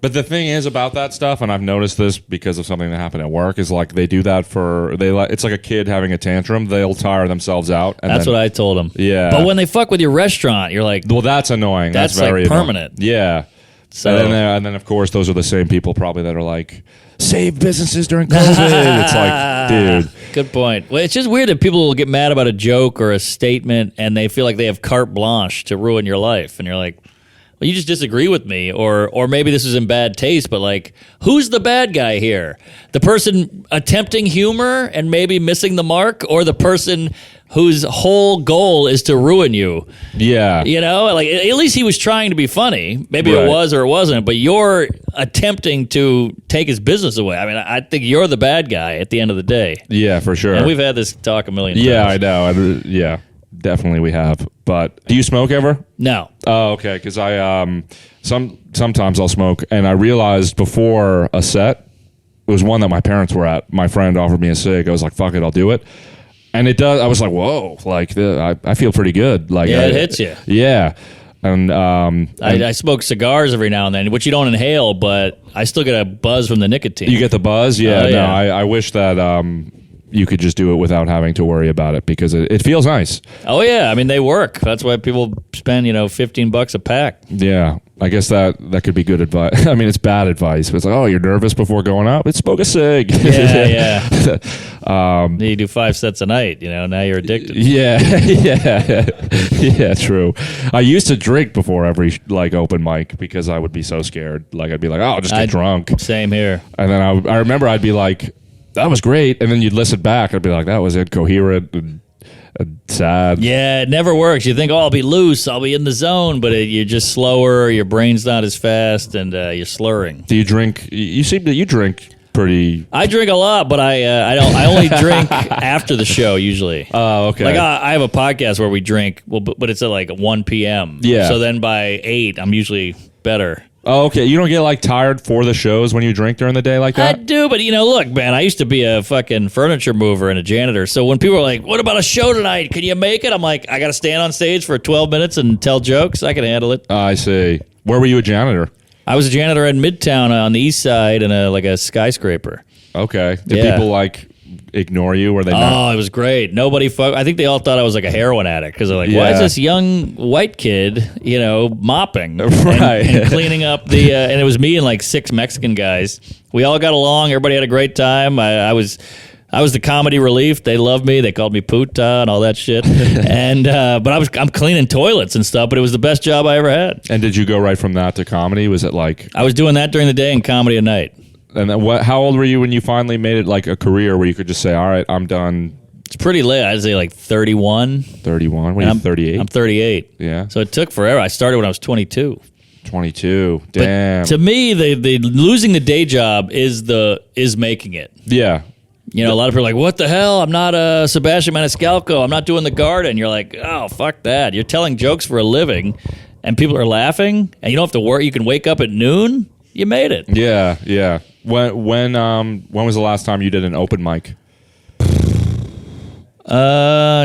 S1: but the thing is about that stuff, and I've noticed this because of something that happened at work, is like they do that it's like a kid having a tantrum. They'll tire themselves out. And
S2: that's what I told them.
S1: Yeah.
S2: But when they fuck with your restaurant, you're like,
S1: well, that's annoying. That's very
S2: like permanent.
S1: Annoying. Yeah.
S2: So,
S1: and then, of course, those are the same people probably that are like, save businesses during COVID. It's like, dude.
S2: Good point. Well, it's just weird that people will get mad about a joke or a statement and they feel like they have carte blanche to ruin your life. And you're like, well, you just disagree with me, or maybe this is in bad taste, but like, who's the bad guy here? The person attempting humor and maybe missing the mark, or the person whose whole goal is to ruin you?
S1: Yeah.
S2: You know, like at least he was trying to be funny. Maybe it was or it wasn't, but you're attempting to take his business away. I mean, I think you're the bad guy at the end of the day.
S1: Yeah, for sure.
S2: And we've had this talk a million times.
S1: Yeah, I know. Yeah, definitely we have. But do you smoke ever?
S2: No.
S1: Oh, okay. Because I sometimes I'll smoke, and I realized before a set, it was one that my parents were at. My friend offered me a cig. I was like, "Fuck it, I'll do it." And it does. I was like, "Whoa!" Like I feel pretty good. Like
S2: it hits you.
S1: Yeah. And
S2: I smoke cigars every now and then, which you don't inhale, but I still get a buzz from the nicotine.
S1: You get the buzz? Yeah.
S2: Oh,
S1: no,
S2: yeah.
S1: I wish that you could just do it without having to worry about it, because it feels nice.
S2: Oh yeah, I mean they work. That's why people spend $15 a pack.
S1: Yeah, I guess that could be good advice. I mean, it's bad advice, but it's like, oh, you're nervous before going out? Let's smoke a cig.
S2: Yeah. You do 5 sets a night. Now you're addicted.
S1: Yeah, yeah, true. I used to drink before every open mic because I would be so scared. Like I'd be like, oh, I'll just get drunk.
S2: Same here.
S1: And then I remember I'd be like, that was great, and then you'd listen back, I'd be like, that was incoherent and sad.
S2: Yeah, it never works. You think, oh, I'll be loose, I'll be in the zone, but you're just slower, your brain's not as fast, and you're slurring.
S1: Do you drink? You seem that you drink pretty.
S2: I drink a lot, but I don't. I only drink after the show usually.
S1: Oh, okay.
S2: Like I have a podcast where we drink, but it's at like 1 p.m.
S1: Yeah.
S2: So then by 8, I'm usually better.
S1: Oh, okay. You don't get tired for the shows when you drink during the day like that?
S2: I do, but look, man, I used to be a fucking furniture mover and a janitor. So when people are like, what about a show tonight? Can you make it? I'm like, I got to stand on stage for 12 minutes and tell jokes. I can handle it.
S1: I see. Where were you a janitor?
S2: I was a janitor in Midtown on the east side in a skyscraper.
S1: Okay. Did people ignore you? Or they not?
S2: Oh, it was great. Nobody I think they all thought I was like a heroin addict because they're like, why is this young white kid, mopping and cleaning up the and it was me and like 6 Mexican guys. We all got along. Everybody had a great time. I was the comedy relief. They loved me. They called me puta and all that shit. And but I'm cleaning toilets and stuff. But it was the best job I ever had.
S1: And did you go right from that to comedy? Was it like
S2: I was doing that during the day and comedy at night?
S1: And then how old were you when you finally made it like a career where you could just say, all right, I'm done?
S2: It's pretty late. I'd say like 31.
S1: 31? What are you, 38?
S2: I'm 38.
S1: Yeah.
S2: So it took forever. I started when I was 22.
S1: 22. Damn.
S2: But to me, the losing the day job is making it.
S1: Yeah.
S2: You know, a lot of people are like, what the hell? I'm not Sebastian Maniscalco. I'm not doing the Garden. You're like, oh, fuck that. You're telling jokes for a living, and people are laughing, and you don't have to work. You can wake up at noon. You made it.
S1: Yeah, yeah. When was the last time you did an open mic?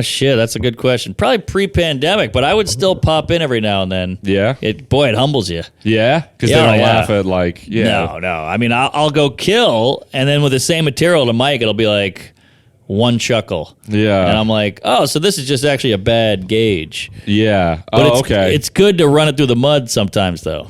S2: Shit, that's a good question. Probably pre-pandemic, but I would still pop in every now and then.
S1: Yeah?
S2: It humbles you.
S1: Yeah? Because they don't laugh at, like, yeah.
S2: No. I mean, I'll go kill, and then with the same material to Mike, it'll be like one chuckle.
S1: Yeah.
S2: And I'm like, oh, so this is just actually a bad gauge.
S1: Yeah.
S2: But
S1: okay.
S2: It's good to run it through the mud sometimes, though.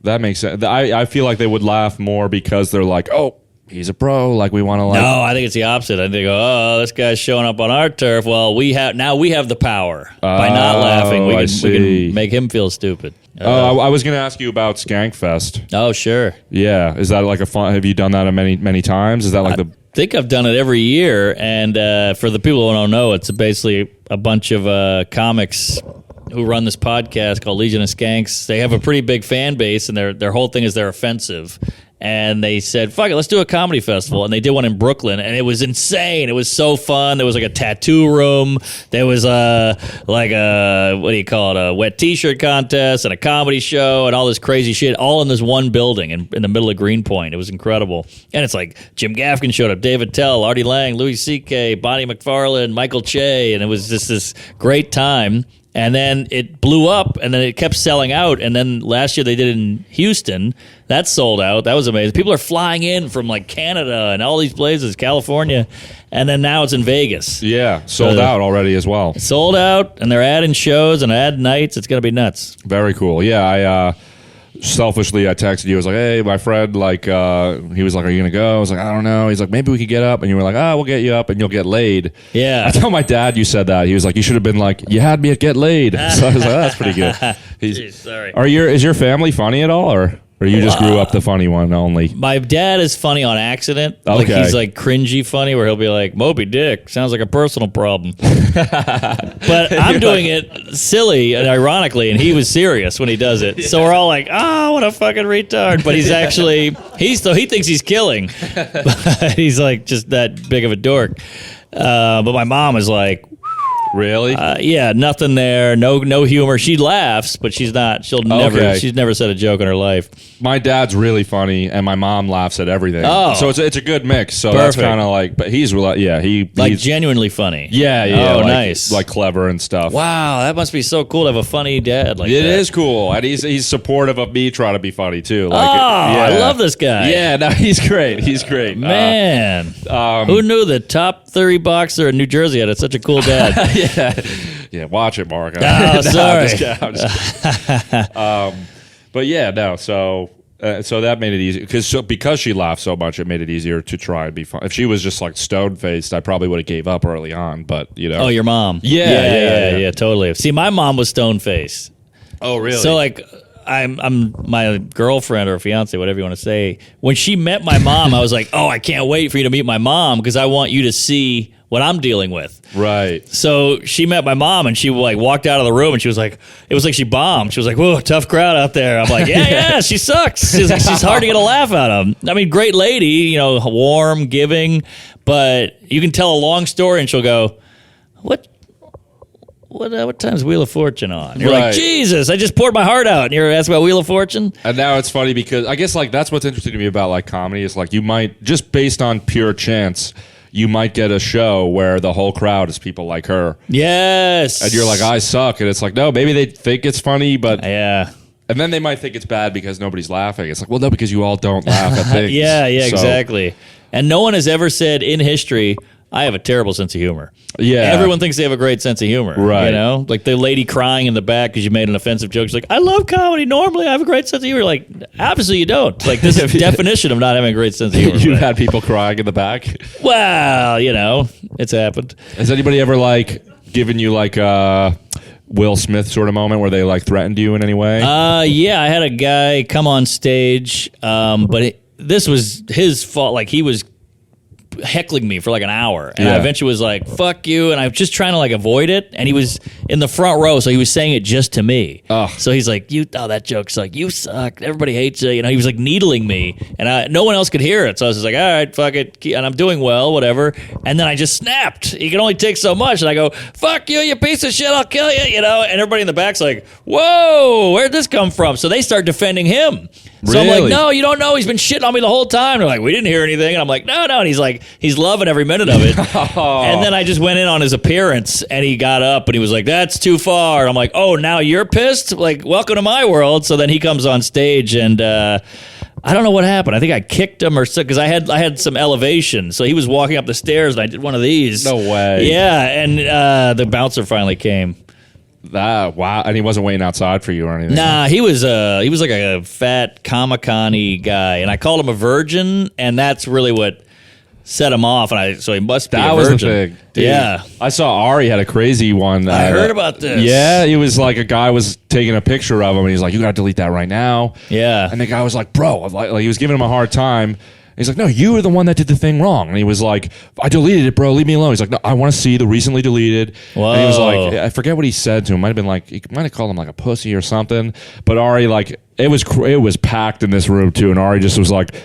S1: That makes sense. I feel like they would laugh more because they're like, oh, he's a pro. Like, we want to like.
S2: No, I think it's the opposite. I think they go, oh, this guy's showing up on our turf. Well, we have the power. By not laughing, we can make him feel stupid.
S1: I was going to ask you about Skankfest.
S2: Oh, sure.
S1: Yeah. Is that like a fun? Have you done that many times? Is that like
S2: I think I've done it every year. And for the people who don't know, it's basically a bunch of comics who run this podcast called Legion of Skanks. They have a pretty big fan base, and their whole thing is they're offensive. And they said, fuck it, let's do a comedy festival. And they did one in Brooklyn, and it was insane. It was so fun. There was like a tattoo room. There was a wet t-shirt contest and a comedy show and all this crazy shit, all in this one building in the middle of Greenpoint. It was incredible. And it's like Jim Gaffigan showed up, Dave Attell, Artie Lang, Louis C.K., Bonnie McFarlane, Michael Che, and it was just this great time. And then it blew up, and then it kept selling out. And then last year they did it in Houston. That sold out. That was amazing. People are flying in from like Canada and all these places, California. And then now it's in Vegas.
S1: Yeah, sold out already as well.
S2: Sold out, and they're adding shows and adding nights. It's going to be nuts.
S1: Very cool. Yeah, selfishly, I texted you. I was like, hey, my friend, like, he was like, are you going to go? I was like, I don't know. He's like, maybe we could get up. And you were like, we'll get you up and you'll get laid.
S2: Yeah.
S1: I told my dad you said that. He was like, you should have been like, you had me at get laid. So I was like, that's pretty good.
S2: Jeez, sorry.
S1: Is your family funny at all, or you just grew up the funny one only?
S2: My dad is funny on accident.
S1: Okay.
S2: Like, he's like cringy funny, where he'll be like, Moby Dick, sounds like a personal problem. But I'm doing it silly and ironically, and he was serious when he does it. So we're all like, what a fucking retard. But he's actually, he thinks he's killing. But he's like just that big of a dork. But my mom is like,
S1: really?
S2: Yeah, nothing there. No humor. She laughs, but she's not. She's never said a joke in her life.
S1: My dad's really funny, and my mom laughs at everything.
S2: Oh.
S1: So it's a good mix. So
S2: Perfect.
S1: that's kind of like, but he's
S2: he's genuinely funny.
S1: Yeah.
S2: Oh,
S1: like,
S2: nice.
S1: Like clever and stuff.
S2: Wow, that must be so cool to have a funny dad like that.
S1: It is cool, and he's supportive of me trying to be funny too. Like,
S2: I love this guy.
S1: Yeah, no, he's great. He's great.
S2: Man, who knew the top 30 boxer in New Jersey had such a cool dad?
S1: Yeah. Watch it, Mark.
S2: Oh, sorry.
S1: I'm just but yeah, no. So that made it easy because she laughed so much. It made it easier to try and be fun. If she was just like stone faced, I probably would have gave up early on. But you know.
S2: Oh, your mom. Yeah, totally. See, my mom was stone faced.
S1: Oh, really?
S2: So like, I'm my girlfriend or fiance, whatever you want to say. When she met my mom, I was like, oh, I can't wait for you to meet my mom because I want you to see what I'm dealing with.
S1: Right.
S2: So she met my mom, and she like walked out of the room, and she was like, it was like she bombed. She was like, whoa, tough crowd out there. I'm like, yeah, she sucks. She's hard to get a laugh out of. I mean, great lady, you know, warm, giving, but you can tell a long story, and she'll go, what time's Wheel of Fortune on? You're like, Jesus, I just poured my heart out. And you're asking about Wheel of Fortune?
S1: And now it's funny because I guess like that's what's interesting to me about like comedy is like you might, just based on pure chance, you might get a show where the whole crowd is people like her.
S2: Yes.
S1: And you're like, I suck. And it's like, no, maybe they think it's funny, but...
S2: Yeah.
S1: And then they might think it's bad because nobody's laughing. It's like, well, no, because you all don't laugh at things.
S2: Yeah, exactly. And no one has ever said in history, I have a terrible sense of humor.
S1: Yeah.
S2: Everyone thinks they have a great sense of humor.
S1: Right.
S2: You know? Like the lady crying in the back because you made an offensive joke. She's like, I love comedy. Normally I have a great sense of humor. Like, obviously you don't. Like, this is definition of not having a great sense of humor.
S1: You've had people crying in the back?
S2: Well, you know, it's happened.
S1: Has anybody ever, like, given you, like, Will Smith sort of moment where they, like, threatened you in any way?
S2: Yeah, I had a guy come on stage, but this was his fault. Like, he was heckling me for like an hour, and I eventually was like, "Fuck you," and I was just trying to like avoid it. And he was in the front row, so he was saying it just to me. So he's like, that joke's like, you suck. Everybody hates you. You know, he was like needling me, and no one else could hear it. So I was just like, all right, fuck it, and I'm doing well, whatever. And then I just snapped. He can only take so much, and I go, "Fuck you, you piece of shit! I'll kill you!" You know, and everybody in the back's like, "Whoa, where'd this come from?" So they start defending him. So I'm like, "No, you don't know. He's been shitting on me the whole time." They're like, "We didn't hear anything." And I'm like, "No." And he's like, he's loving every minute of it. And then I just went in on his appearance, and he got up, and he was like, "That's too far." And I'm like, "Oh, now you're pissed? Like, welcome to my world." So then he comes on stage, and I don't know what happened. I think I kicked him or because I had some elevation. So he was walking up the stairs, and I did one of these.
S1: No way.
S2: Yeah, and the bouncer finally came.
S1: Wow, and he wasn't waiting outside for you or anything.
S2: Nah, he was like a fat Comic-Con-y guy, and I called him a virgin, and that's really what set him off. And so he must be a virgin. That was the thing. Dude, yeah,
S1: I saw Ari had a crazy one.
S2: I heard about this.
S1: Yeah, he was like a guy was taking a picture of him, and he's like, "You got to delete that right now."
S2: Yeah,
S1: and the guy was like, "Bro," like he was giving him a hard time. He's like, "No, you were the one that did the thing wrong." And he was like, "I deleted it, bro. Leave me alone." He's like, "No, I want to see the recently deleted."
S2: Whoa.
S1: And he was like, I forget what he said to him. Might have been like, he might have called him like a pussy or something. But Ari, like, it was packed in this room too. And Ari just was like,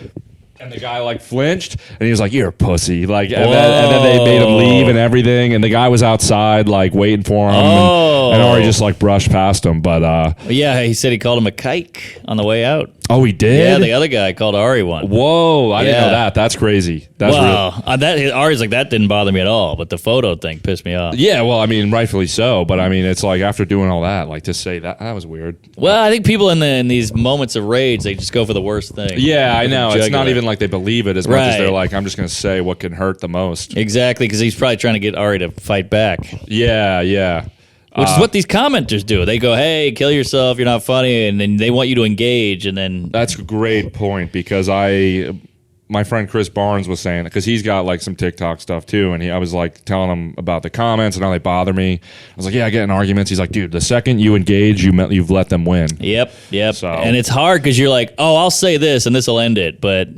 S1: and the guy like flinched, and he was like, "You're a pussy." Like, and then they made him leave and everything. And the guy was outside like waiting for him. And Ari just like brushed past him. But
S2: yeah, he said he called him a kike on the way out.
S1: Oh, he did?
S2: Yeah, the other guy called Ari one.
S1: Whoa, I didn't know that. That's crazy. That's real.
S2: Ari's like, that didn't bother me at all, but the photo thing pissed me off.
S1: Yeah, well, I mean, rightfully so, but I mean, it's like after doing all that, like to say that was weird.
S2: Well, I think people in these moments of rage, they just go for the worst thing.
S1: Yeah, I know. It's not even like they believe it as much as they're like, I'm just going to say what can hurt the most.
S2: Exactly, because he's probably trying to get Ari to fight back.
S1: Yeah.
S2: Which is what these commenters do. They go, "Hey, kill yourself. You're not funny," and then they want you to engage. And then
S1: that's a great point because my friend Chris Barnes was saying because he's got like some TikTok stuff too, and I was like telling him about the comments and how they bother me. I was like, "Yeah, I get in arguments." He's like, "Dude, the second you engage, you've let them win."
S2: Yep. So, and it's hard because you're like, "Oh, I'll say this and this will end it," but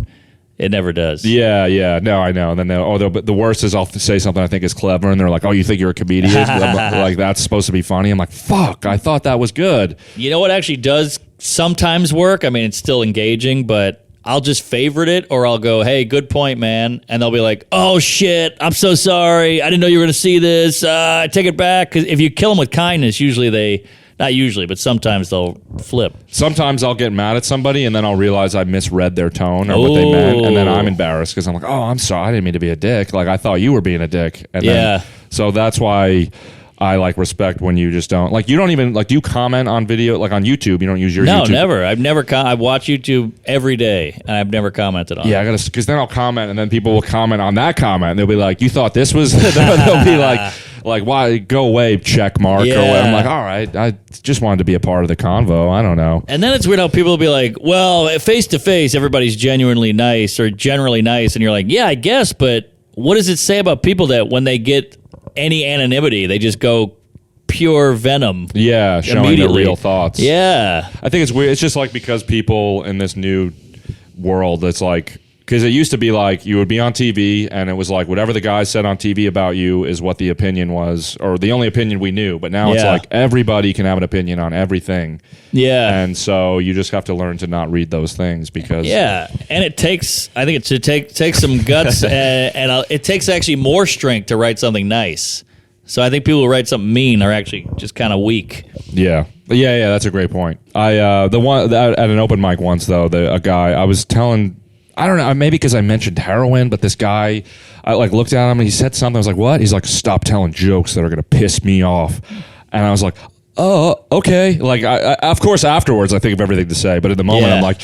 S2: it never does.
S1: Yeah. No, I know. And then but the worst is I'll say something I think is clever, and they're like, "Oh, you think you're a comedian?" Like that's supposed to be funny. I'm like, "Fuck! I thought that was good."
S2: You know what actually does sometimes work? I mean, it's still engaging, but I'll just favorite it, or I'll go, "Hey, good point, man," and they'll be like, "Oh shit, I'm so sorry. I didn't know you were going to see this. I take it back." Because if you kill them with kindness, usually not usually, but sometimes they'll flip.
S1: Sometimes I'll get mad at somebody and then I'll realize I misread their tone or what they meant, and then I'm embarrassed because I'm like, "Oh, I'm sorry, I didn't mean to be a dick. Like I thought you were being a dick." And then, so that's why I like respect when you just don't like. You don't even like. Do you comment on video like on YouTube? You don't use your YouTube?
S2: No, never. I've never. I watch YouTube every day, and I've never commented on.
S1: Yeah, I gotta because then I'll comment, and then people will comment on that comment, and they'll be like, "You thought this was?" They'll be like, "Why go away?" Check mark or what? I'm like, "All right, I just wanted to be a part of the convo. I don't know."
S2: And then it's weird how people will be like, "Well, face to face, everybody's genuinely nice or generally nice," and you're like, "Yeah, I guess," but what does it say about people that when they get any anonymity, they just go pure venom?
S1: Yeah, showing their real thoughts.
S2: Yeah.
S1: I think it's weird. It's just like because people in this new world, it's like, because it used to be like you would be on TV and it was like whatever the guy said on TV about you is what the opinion was, or the only opinion we knew. But now it's like everybody can have an opinion on everything.
S2: Yeah.
S1: And so you just have to learn to not read those things because...
S2: Yeah. And it takes, I think it should take some guts and it takes actually more strength to write something nice. So I think people who write something mean are actually just kind of weak.
S1: Yeah, that's a great point. At an open mic once though, a guy I was telling, I don't know, maybe because I mentioned heroin, but this guy, I like looked at him and he said something. I was like, "What?" He's like, "Stop telling jokes that are gonna piss me off," and I was like, "Oh, okay." Like, I of course afterwards I think of everything to say, but at the moment I'm like,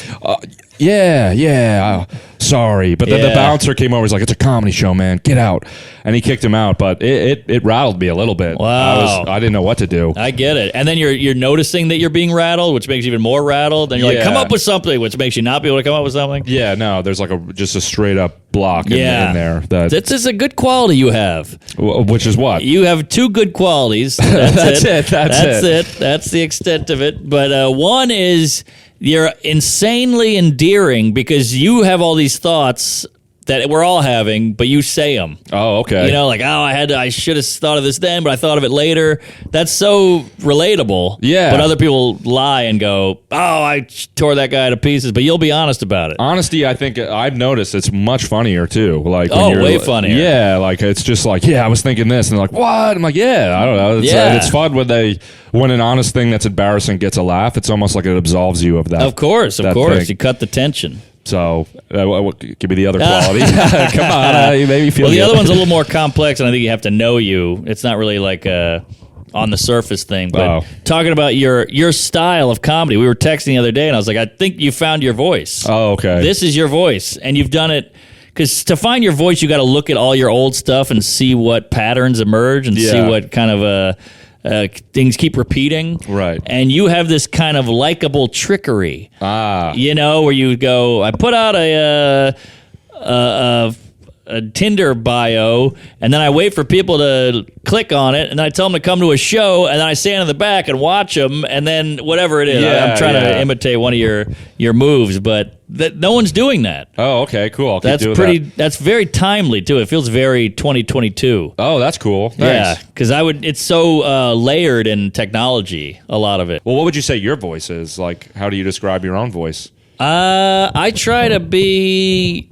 S1: sorry. But then the bouncer came over. He's like, "It's a comedy show, man. Get out." And he kicked him out. But it rattled me a little bit.
S2: Wow.
S1: I didn't know what to do.
S2: I get it. And then you're noticing that you're being rattled, which makes you even more rattled. And you're like, "Come up with something," which makes you not be able to come up with something.
S1: Yeah, no, there's like just a straight up block in there.
S2: This is a good quality you have.
S1: Which is what?
S2: You have two good qualities. That's it. That's it. That's the extent of it. But one is you're insanely endearing because you have all these thoughts that we're all having, but you say them.
S1: Oh, okay.
S2: You know, like, I should have thought of this then, but I thought of it later. That's so relatable.
S1: Yeah.
S2: But other people lie and go, I tore that guy to pieces, but you'll be honest about it.
S1: Honesty, I think I've noticed it's much funnier too. Like,
S2: way funnier.
S1: Yeah, like it's just like, I was thinking this, and they're like, what? I'm like, I don't know. It's fun when an honest thing that's embarrassing gets a laugh. It's almost like it absolves you of that.
S2: Of course.
S1: Thing.
S2: You cut the tension.
S1: So, give me the other quality. Come on, you made me feel.
S2: Well, the other one's a little more complex, and I think you have to know you. It's not really like on the surface thing, but talking about your style of comedy. We were texting the other day, and I was like, I think you found your voice.
S1: Oh, okay.
S2: This is your voice, and you've done it. Because to find your voice, you got to look at all your old stuff and see what patterns emerge and see what kind of things keep repeating.
S1: Right.
S2: And you have this kind of likable trickery.
S1: You
S2: know, where you go, I put out a Tinder bio, and then I wait for people to click on it, and then I tell them to come to a show, and then I stand in the back and watch them, and then whatever it is. I'm trying to imitate one of your moves, but no one's doing that.
S1: Oh, okay, cool.
S2: That's very timely too. It feels very 2022.
S1: Oh, that's cool. Thanks.
S2: Yeah, because it's so layered in technology, a lot of it.
S1: Well, what would you say your voice is? Like, how do you describe your own voice?
S2: I try to be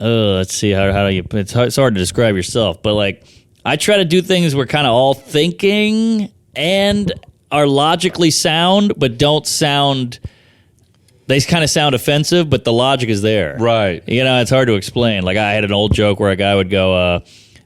S2: let's see, how do you, it's hard to describe yourself, but like, I try to do things we're kind of all thinking and are logically sound, but don't sound, they kind of sound offensive, but the logic is there.
S1: Right.
S2: You know, it's hard to explain. Like, I had an old joke where a guy would go,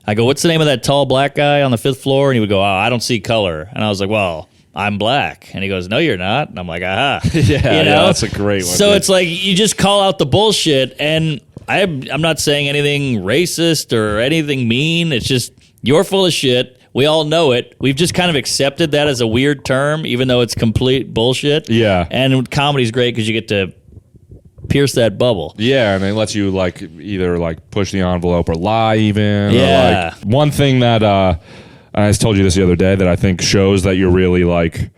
S2: I go, what's the name of that tall black guy on the 5th floor? And he would go, I don't see color. And I was like, well, I'm black. And he goes, no, you're not. And I'm like, aha.
S1: Yeah, that's a great one.
S2: So it's like, you just call out the bullshit, and I'm not saying anything racist or anything mean. It's just, you're full of shit. We all know it. We've just kind of accepted that as a weird term, even though it's complete bullshit.
S1: Yeah.
S2: And comedy's great because you get to pierce that bubble.
S1: Yeah, and it lets you like either like push the envelope or lie even.
S2: Yeah.
S1: Or, like, one thing that I told you this the other day that I think shows that you're really like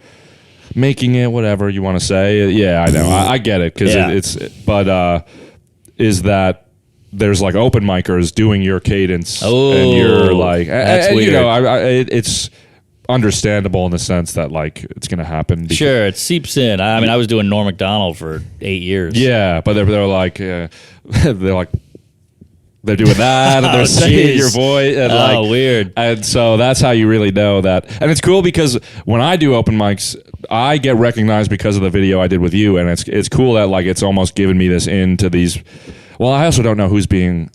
S1: making it whatever you want to say. Yeah, I know. I get it because is that there's like open micers doing your cadence, and you're like,
S2: that's weird.
S1: You know, it's understandable in the sense that like it's gonna happen.
S2: Sure, it seeps in. I mean, I was doing Norm Macdonald for 8 years.
S1: Yeah, but they're like they're doing that, and they're singing your voice. And
S2: weird.
S1: And so that's how you really know that. And it's cool because when I do open mics, I get recognized because of the video I did with you, and it's cool that like it's almost given me this into these. Well, I also don't know who's being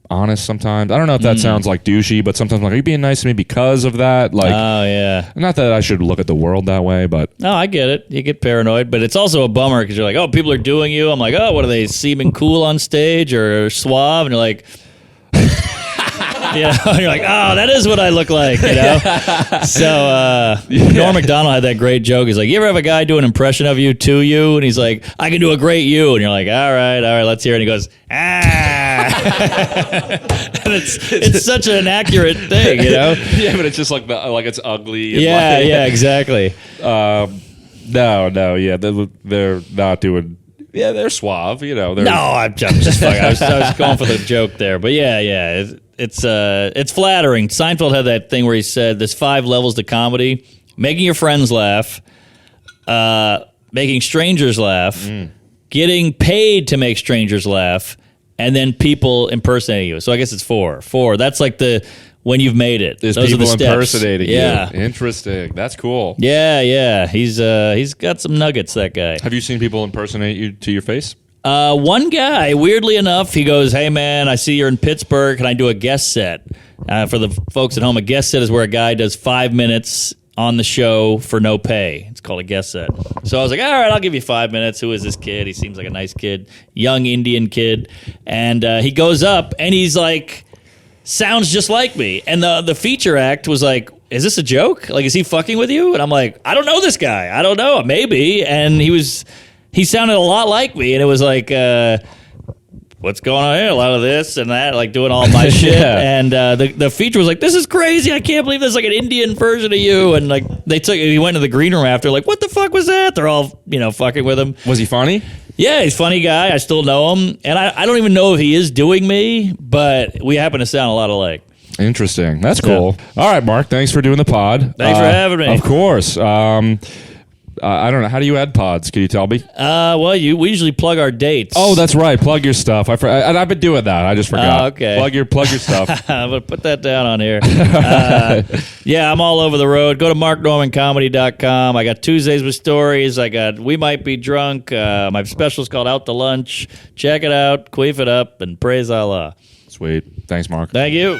S1: honest sometimes. I don't know if that sounds like douchey, but sometimes I'm like, are you being nice to me because of that? Like,
S2: oh yeah.
S1: Not that I should look at the world that way, but
S2: no, I get it. You get paranoid, but it's also a bummer because you're like, oh, people are doing you. I'm like, oh, what are they seeming cool on stage or suave? And you're like, you know, you're like, oh, that is what I look like, you know? So Norm Macdonald had that great joke. He's like, you ever have a guy do an impression of you to you? And he's like, I can do a great you. And you're like, all right, let's hear it. And he goes, and it's such an accurate thing, you know?
S1: Yeah, but it's just like it's ugly.
S2: And yeah, exactly.
S1: No, yeah, they're not doing. Yeah, they're suave, you know.
S2: No, I'm just fucking. I was going for the joke there, but yeah. It's flattering. Seinfeld had that thing where he said there's 5 levels to comedy: making your friends laugh, making strangers laugh, getting paid to make strangers laugh, and then people impersonating you. So I guess it's 4. That's like when you've made it.
S1: There's
S2: Those
S1: people
S2: are the steps.
S1: impersonating you.
S2: Yeah.
S1: Interesting. That's cool.
S2: Yeah. He's got some nuggets, that guy.
S1: Have you seen people impersonate you to your face?
S2: One guy, weirdly enough, he goes, hey, man, I see you're in Pittsburgh. Can I do a guest set? For the folks at home, a guest set is where a guy does 5 minutes on the show for no pay. It's called a guest set. So I was like, all right, I'll give you 5 minutes. Who is this kid? He seems like a nice kid, young Indian kid. And he goes up, and he's like, sounds just like me. And the feature act was like, is this a joke? Like, is he fucking with you? And I'm like, I don't know this guy. I don't know. Maybe. And he sounded a lot like me, and it was like, what's going on here? A lot of this and that, like doing all my shit.
S1: Yeah.
S2: And the feature was like, this is crazy. I can't believe there's like an Indian version of you. And like he went to the green room after, like, what the fuck was that? They're all, fucking with him.
S1: Was he funny?
S2: Yeah, he's a funny guy. I still know him. And I don't even know if he is doing me, but we happen to sound a lot alike.
S1: Interesting. That's cool. All right, Mark. Thanks for doing the pod.
S2: Thanks for having me.
S1: Of course. I don't know. How do you add pods? Can you tell me?
S2: Well, we usually plug our dates.
S1: Oh, that's right. Plug your stuff. And I've been doing that. I just forgot.
S2: Okay.
S1: Plug your stuff.
S2: I'm going to put that down on here. Yeah, I'm all over the road. Go to marknormancomedy.com. I got Tuesdays with Stories. I got We Might Be Drunk. My special's called Out to Lunch. Check it out. Queef it up and praise Allah.
S1: Sweet. Thanks, Mark.
S2: Thank you.